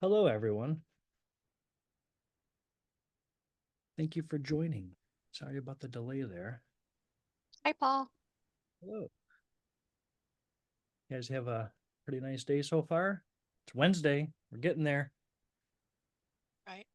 Hello, everyone. Thank you for joining. Sorry about the delay there. Hi, Paul. Hello. You guys have a pretty nice day so far? It's Wednesday. We're getting there. Right.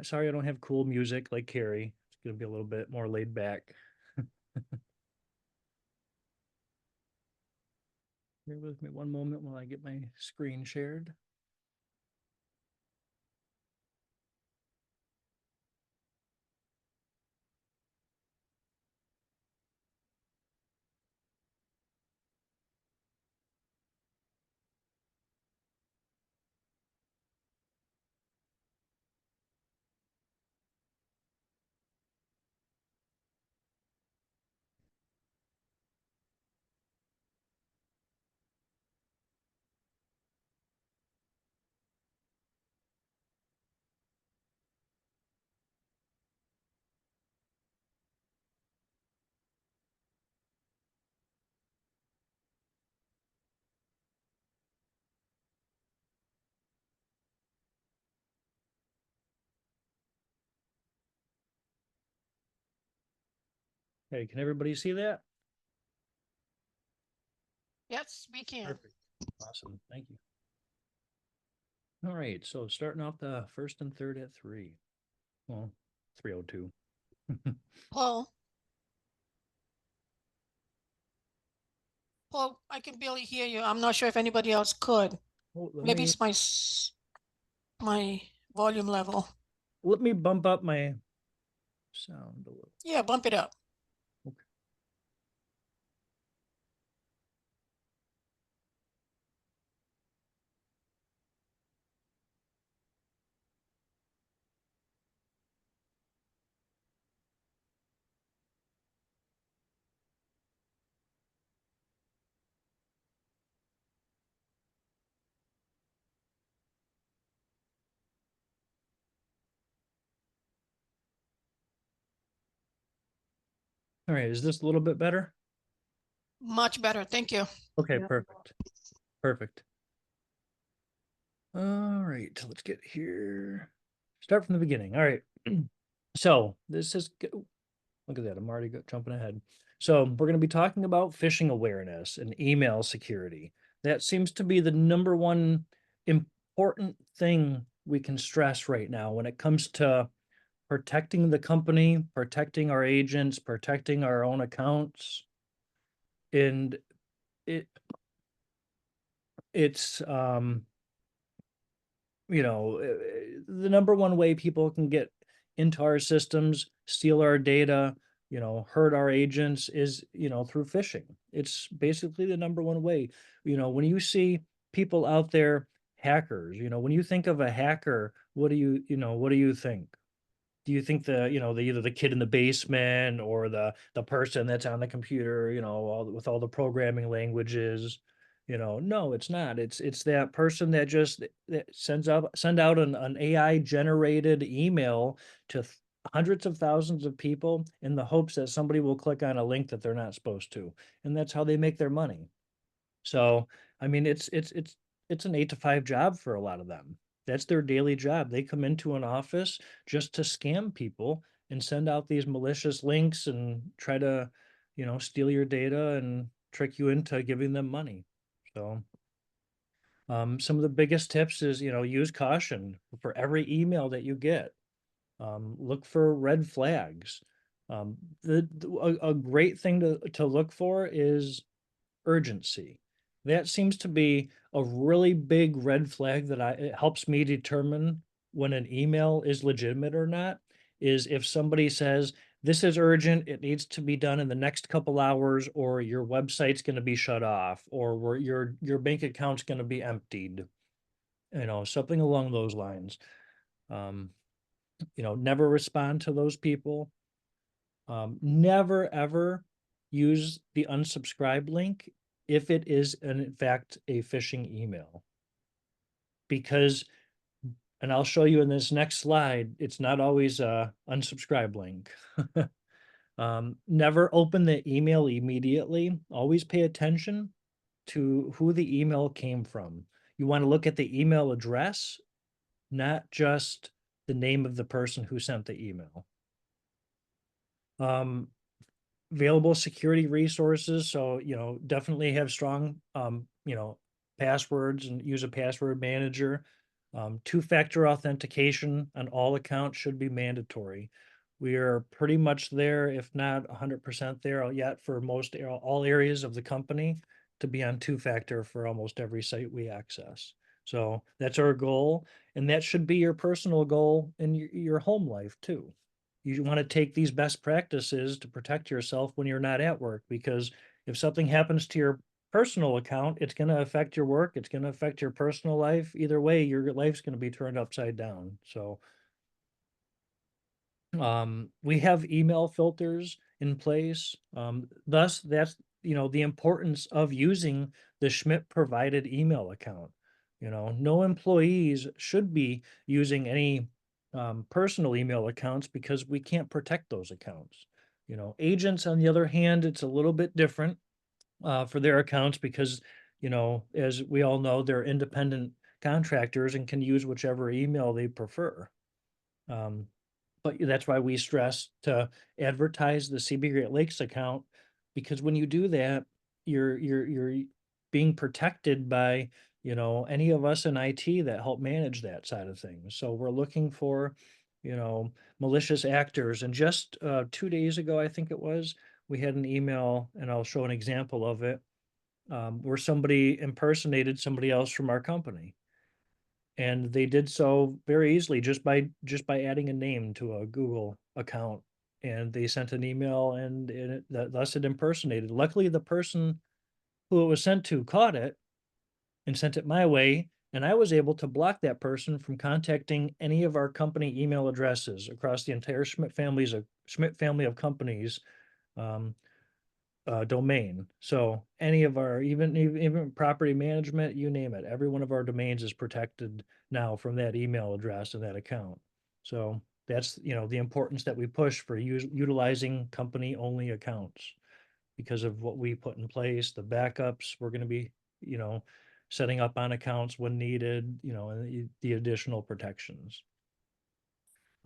Sorry, I don't have cool music like Carrie. It's gonna be a little bit more laid back. Bear with me one moment while I get my screen shared. Hey, can everybody see that? Yes, we can. Perfect. Awesome. Thank you. All right. So starting off the first and third at 3. Well, 3:02. Paul, Paul, I can barely hear you. I'm not sure if anybody else could. Well, Maybe it's my volume level. let me bump up my sound a little. Yeah, bump it up. Okay. All right, is this a little bit better? Much better. Thank you. Okay, Yeah. perfect. Perfect. All right, let's get here. Start from the beginning. All right. So this is, look at that. I'm already jumping ahead. So we're going to be talking about phishing awareness and email security. That seems to be the number one important thing we can stress right now when it comes to protecting the company, protecting our agents, protecting our own accounts. And it it's the number one way people can get into our systems, steal our data, hurt our agents is, through phishing. It's basically the number one way. When you see people out there, hackers, when you think of a hacker, what do you think? Do you think either the kid in the basement or the person that's on the computer, with all the programming languages? No, it's not. It's that person that just that send out an AI generated email to hundreds of thousands of people in the hopes that somebody will click on a link that they're not supposed to, and that's how they make their money. So, I mean, it's an 8 to 5 job for a lot of them. That's their daily job. They come into an office just to scam people and send out these malicious links and try to, steal your data and trick you into giving them money. So, some of the biggest tips is, use caution for every email that you get. Look for red flags. A great thing to look for is urgency. That seems to be a really big red flag that it helps me determine when an email is legitimate or not, is if somebody says, this is urgent, it needs to be done in the next couple hours, or your website's going to be shut off, or your bank account's going to be emptied, something along those lines. Um, never respond to those people. Never ever use the unsubscribe link if it is in fact a phishing email. Because, and I'll show you in this next slide, it's not always a unsubscribe link. Never open the email immediately. Always pay attention to who the email came from. You want to look at the email address, not just the name of the person who sent the email. Um, Available security resources. So, definitely have strong, passwords and use a password manager. Two-factor authentication on all accounts should be mandatory. We are pretty much there, if not 100% there yet for all areas of the company to be on two-factor for almost every site we access. So that's our goal. And that should be your personal goal in your home life too. You want to take these best practices to protect yourself when you're not at work, because if something happens to your personal account, it's going to affect your work, it's going to affect your personal life. Either way, your life's going to be turned upside down. So we have email filters in place. Thus, that's the importance of using the Schmidt provided email account. No employees should be using any personal email accounts because we can't protect those accounts. Agents, on the other hand, it's a little bit different for their accounts because, as we all know, they're independent contractors and can use whichever email they prefer. Um, but that's why we stress to advertise the CB Great Lakes account, because when you do that, you're being protected by, any of us in IT that help manage that side of things. So we're looking for, malicious actors. And just 2 days ago, I think it was, we had an email, and I'll show an example of it, where somebody impersonated somebody else from our company. And they did so very easily just by adding a name to a Google account. And they sent an email, and thus it impersonated. Luckily, the person who it was sent to caught it and sent it my way, and I was able to block that person from contacting any of our company email addresses across the entire Schmidt family of companies. Um, Domain. So any of our, even property management, you name it, every one of our domains is protected now from that email address and that account. So that's, the importance that we push for utilizing company only accounts because of what we put in place, the backups we're going to be, you know, setting up on accounts when needed, and the additional protections.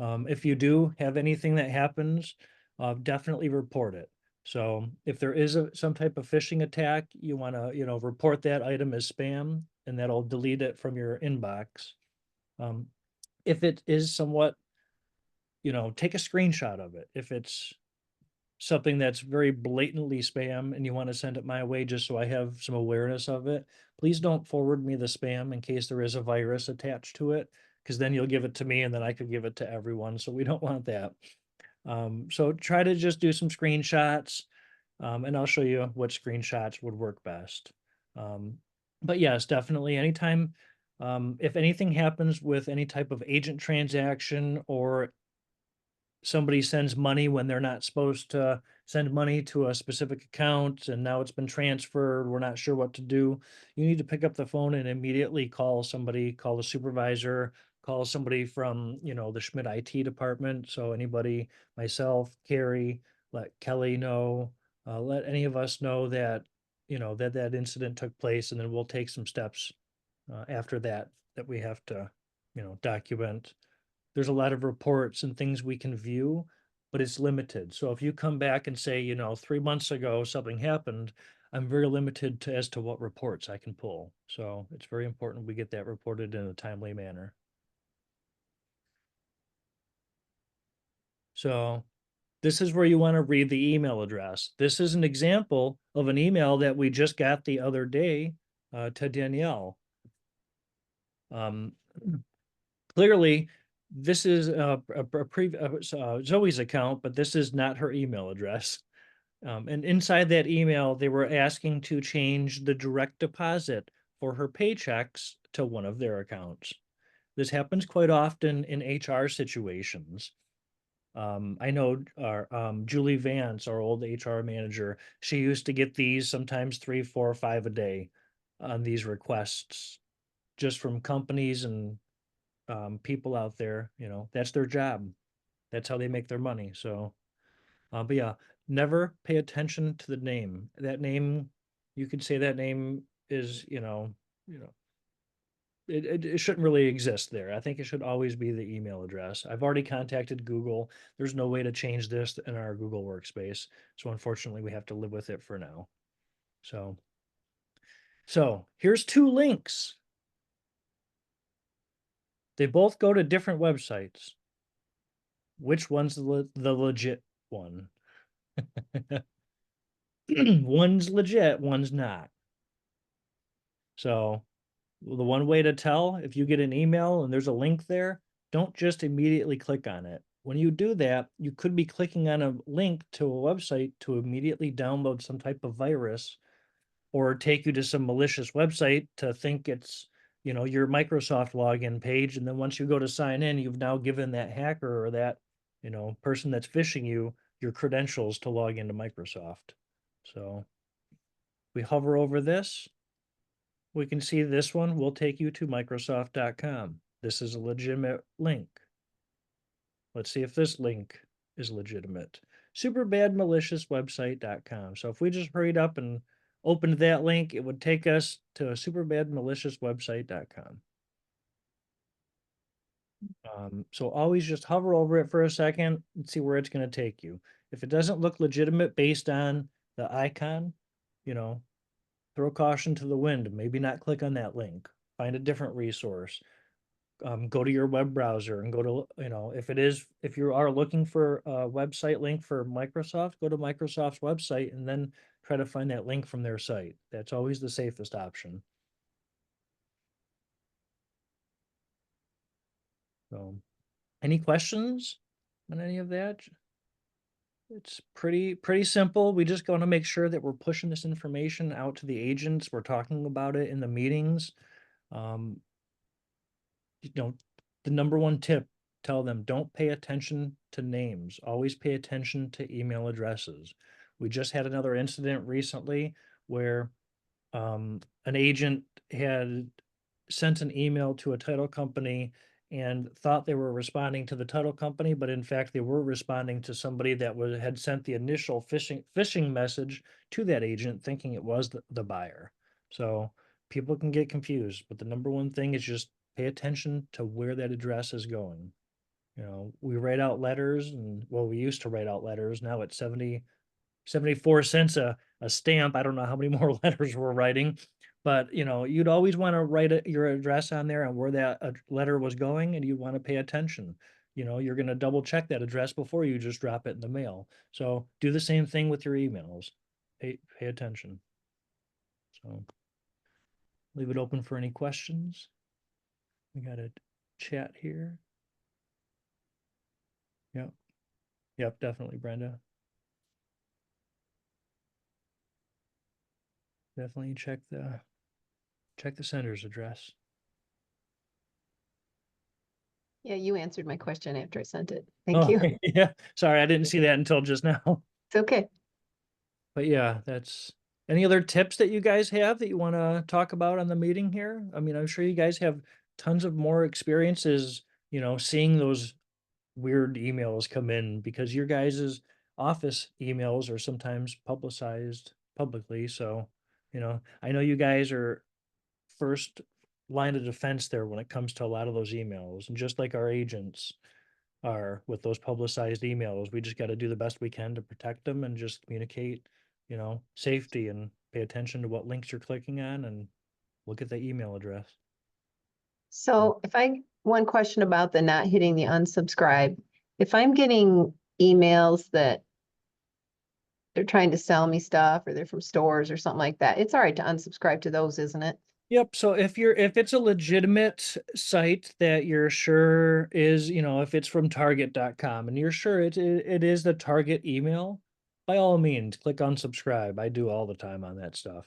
If you do have anything that happens, definitely report it. So if there is some type of phishing attack, you want to, report that item as spam, and that'll delete it from your inbox. Um, if it is somewhat, take a screenshot of it. If it's something that's very blatantly spam and you want to send it my way just so I have some awareness of it, please don't forward me the spam in case there is a virus attached to it, because then you'll give it to me and then I could give it to everyone. So we don't want that. So try to just do some screenshots, and I'll show you what screenshots would work best. But yes, definitely anytime, if anything happens with any type of agent transaction, or somebody sends money when they're not supposed to send money to a specific account and now it's been transferred, we're not sure what to do, you need to pick up the phone and immediately call somebody, call the supervisor, call somebody from, the Schmidt IT department. So anybody, myself, Carrie, let Kelly know, let any of us know that, that incident took place, and then we'll take some steps after that we have to, document. There's a lot of reports and things we can view, but it's limited. So if you come back and say, 3 months ago something happened, I'm very limited as to what reports I can pull. So it's very important we get that reported in a timely manner. So this is where you want to read the email address. This is an example of an email that we just got the other day to Danielle. Um, Clearly, this is Zoe's account, but this is not her email address. And inside that email, they were asking to change the direct deposit for her paychecks to one of their accounts. This happens quite often in HR situations. I know our Julie Vance, our old HR manager, she used to get these sometimes 3, 4, 5 a day on these requests just from companies and people out there. That's their job. That's how they make their money. So, but yeah, never pay attention to the name. That name, you could say that name is, it shouldn't really exist there. I think it should always be the email address. I've already contacted Google. There's no way to change this in our Google workspace. So unfortunately, we have to live with it for now. So here's two links. They both go to different websites. Which one's the legit one? One's legit, one's not. So the one way to tell if you get an email and there's a link there, don't just immediately click on it. When you do that, you could be clicking on a link to a website to immediately download some type of virus or take you to some malicious website to think it's, your Microsoft login page. And then once you go to sign in, you've now given that hacker or that, person that's phishing you your credentials to log into Microsoft. So we hover over this, we can see this one will take you to Microsoft.com. This is a legitimate link. Let's see if this link is legitimate. Superbadmaliciouswebsite.com. So if we just hurried up and opened that link, it would take us to superbadmaliciouswebsite.com. So always just hover over it for a second and see where it's going to take you. If it doesn't look legitimate based on the icon, throw caution to the wind. Maybe not click on that link. Find a different resource. Go to your web browser and go to, if you are looking for a website link for Microsoft, go to Microsoft's website and then try to find that link from their site. That's always the safest option. So, any questions on any of that? It's pretty simple. We just want to make sure that we're pushing this information out to the agents. We're talking about it in the meetings. Um, the number one tip, tell them don't pay attention to names. Always pay attention to email addresses. We just had another incident recently where an agent had sent an email to a title company and thought they were responding to the title company, but in fact they were responding to somebody that had sent the initial phishing message to that agent, thinking it was the buyer. So people can get confused, but the number one thing is just pay attention to where that address is going. We write out letters, and we used to write out letters. Now it's 74 cents a stamp. I don't know how many more letters we're writing, but you'd always want to write your address on there and where that letter was going, and you want to pay attention. You're going to double check that address before you just drop it in the mail. So do the same thing with your emails. Pay attention. So leave it open for any questions. We got a chat here. Yep, definitely, Brenda. Definitely check the sender's address. Yeah, you answered my question after I sent it. Thank you. Yeah, sorry, I didn't see that until just now. It's okay. But yeah, that's any other tips that you guys have that you want to talk about on the meeting here? I mean, I'm sure you guys have tons of more experiences, seeing those weird emails come in because your guys' office emails are sometimes publicized publicly. So, I know you guys are first line of defense there when it comes to a lot of those emails. And just like our agents are with those publicized emails, we just got to do the best we can to protect them and just communicate, safety and pay attention to what links you're clicking on and look at the email address. So one question about the not hitting the unsubscribe. If I'm getting emails that they're trying to sell me stuff or they're from stores or something like that, it's all right to unsubscribe to those, isn't it? Yep. So if it's a legitimate site that you're sure is, if it's from target.com and you're sure it is the Target email, by all means, click unsubscribe. I do all the time on that stuff.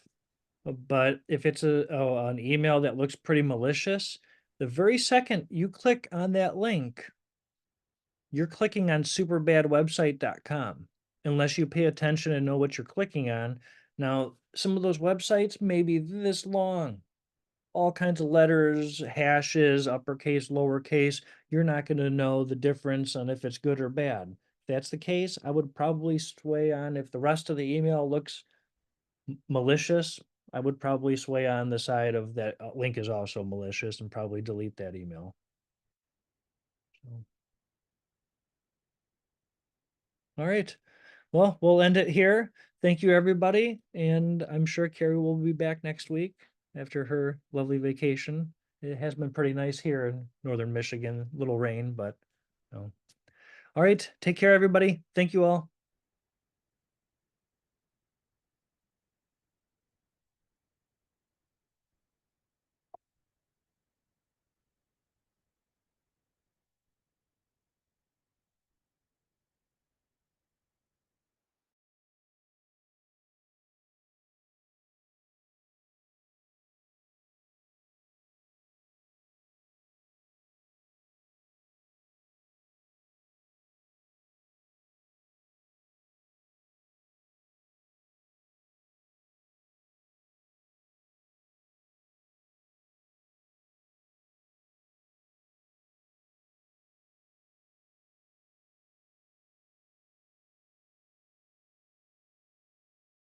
But if it's an email that looks pretty malicious, the very second you click on that link, you're clicking on superbadwebsite.com unless you pay attention and know what you're clicking on. Now, some of those websites may be this long, all kinds of letters, hashes, uppercase, lowercase. You're not going to know the difference on if it's good or bad. If that's the case, I would probably sway on if the rest of the email looks malicious. I would probably sway on the side of that link is also malicious and probably delete that email. So. All right. Well, we'll end it here. Thank you, everybody. And I'm sure Carrie will be back next week after her lovely vacation. It has been pretty nice here in northern Michigan, little rain, but no. All right. Take care, everybody. Thank you all.